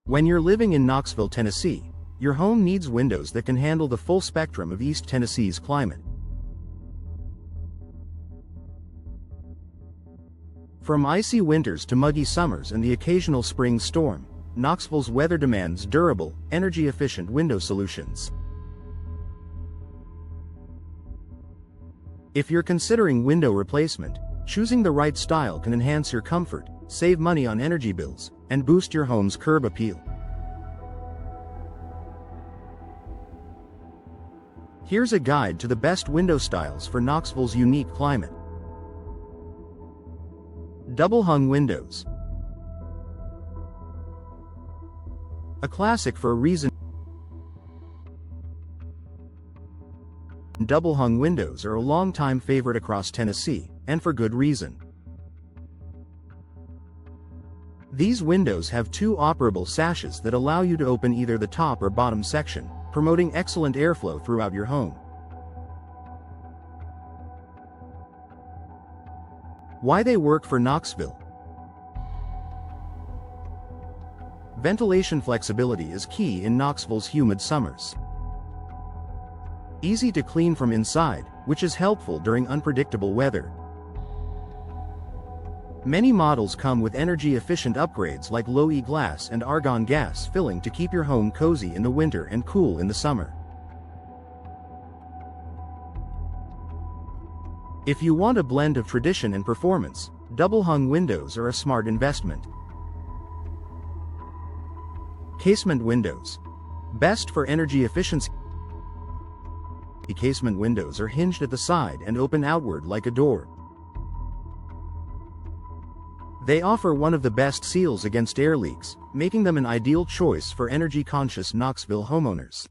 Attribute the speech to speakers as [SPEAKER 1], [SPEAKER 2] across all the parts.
[SPEAKER 1] When you're living in Knoxville, Tennessee, your home needs windows that can handle the full spectrum of East Tennessee's climate. From icy winters to muggy summers and the occasional spring storm, Knoxville's weather demands durable, energy-efficient window solutions. If you're considering window replacement, choosing the right style can enhance your comfort, save money on energy bills, and boost your home's curb appeal. Here's a guide to the best window styles for Knoxville's unique climate. Double-hung windows. A classic for a reason. Double-hung windows are a long-time favorite across Tennessee, and for good reason. These windows have two operable sashes that allow you to open either the top or bottom section, promoting excellent airflow throughout your home. Why they work for Knoxville. Ventilation flexibility is key in Knoxville's humid summers. Easy to clean from inside, which is helpful during unpredictable weather. Many models come with energy-efficient upgrades like low-E glass and argon gas filling to keep your home cozy in the winter and cool in the summer. If you want a blend of tradition and performance, double-hung windows are a smart investment. Casement windows. Best for energy efficiency. Casement windows are hinged at the side and open outward like a door. They offer one of the best seals against air leaks, making them an ideal choice for energy-conscious Knoxville homeowners.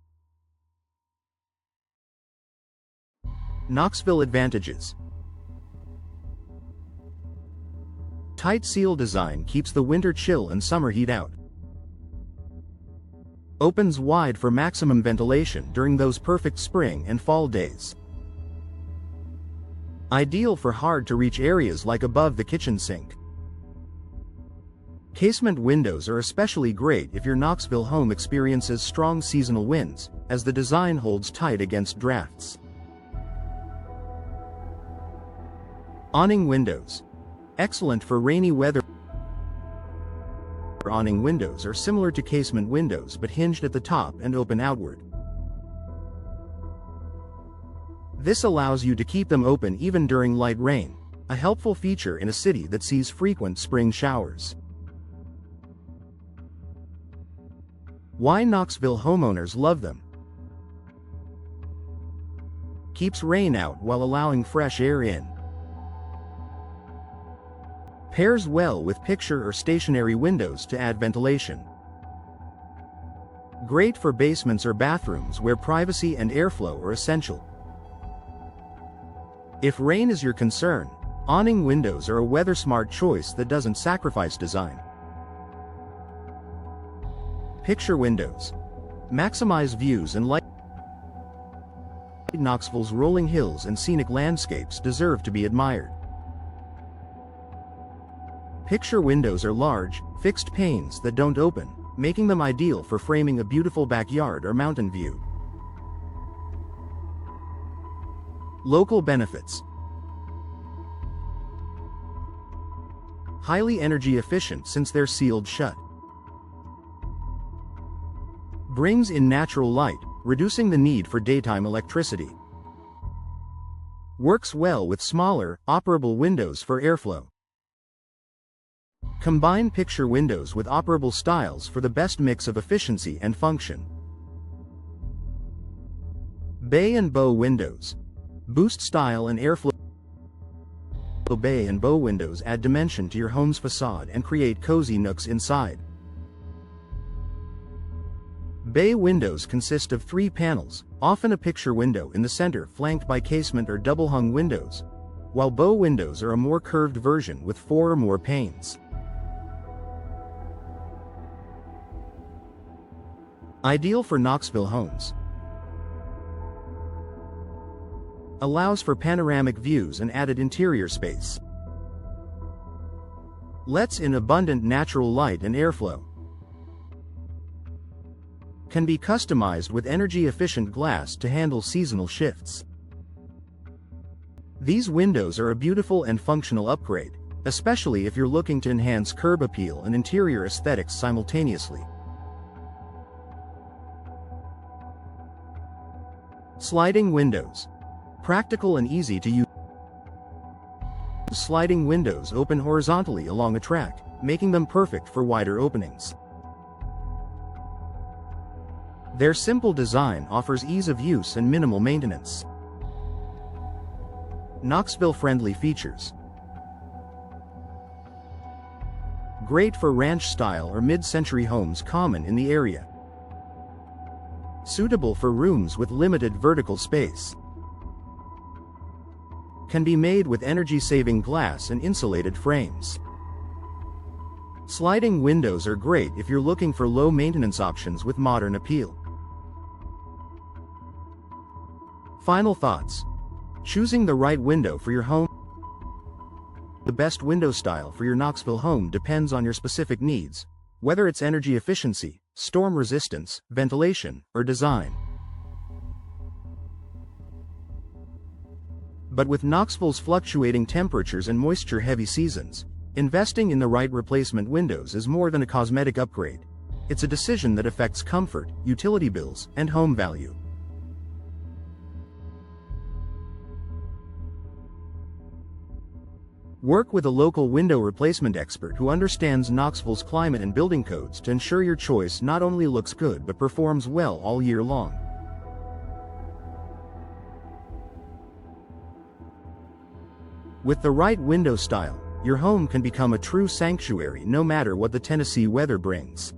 [SPEAKER 1] Knoxville advantages. Tight seal design keeps the winter chill and summer heat out. Opens wide for maximum ventilation during those perfect spring and fall days. Ideal for hard-to-reach areas like above the kitchen sink. Casement windows are especially great if your Knoxville home experiences strong seasonal winds, as the design holds tight against drafts. Awning windows. Excellent for rainy weather. Awning windows are similar to casement windows but hinged at the top and open outward. This allows you to keep them open even during light rain, a helpful feature in a city that sees frequent spring showers. Why Knoxville homeowners love them. Keeps rain out while allowing fresh air in. Pairs well with picture or stationary windows to add ventilation. Great for basements or bathrooms where privacy and airflow are essential. If rain is your concern, awning windows are a weather-smart choice that doesn't sacrifice design. Picture windows. Maximize views and light. Knoxville's rolling hills and scenic landscapes deserve to be admired. Picture windows are large, fixed panes that don't open, making them ideal for framing a beautiful backyard or mountain view. Local benefits. Highly energy efficient since they're sealed shut. Brings in natural light, reducing the need for daytime electricity. Works well with smaller, operable windows for airflow. Combine picture windows with operable styles for the best mix of efficiency and function. Bay and bow windows. Boost style and airflow. Bay and bow windows add dimension to your home's facade and create cozy nooks inside. Bay windows consist of 3 panels, often a picture window in the center flanked by casement or double-hung windows, while bow windows are a more curved version with 4 or more panes. Ideal for Knoxville homes. Allows for panoramic views and added interior space. Lets in abundant natural light and airflow. Can be customized with energy-efficient glass to handle seasonal shifts. These windows are a beautiful and functional upgrade, especially if you're looking to enhance curb appeal and interior aesthetics simultaneously. Sliding windows. Practical and easy to use. Sliding windows open horizontally along a track, making them perfect for wider openings. Their simple design offers ease of use and minimal maintenance. Knoxville-friendly features. Great for ranch-style or mid-century homes common in the area. Suitable for rooms with limited vertical space. Can be made with energy-saving glass and insulated frames. Sliding windows are great if you're looking for low-maintenance options with modern appeal. Final thoughts. Choosing the right window for your home. The best window style for your Knoxville home depends on your specific needs, whether it's energy efficiency, storm resistance, ventilation, or design. But with Knoxville's fluctuating temperatures and moisture-heavy seasons, investing in the right replacement windows is more than a cosmetic upgrade. It's a decision that affects comfort, utility bills, and home value. Work with a local window replacement expert who understands Knoxville's climate and building codes to ensure your choice not only looks good but performs well all year long. With the right window style, your home can become a true sanctuary no matter what the Tennessee weather brings.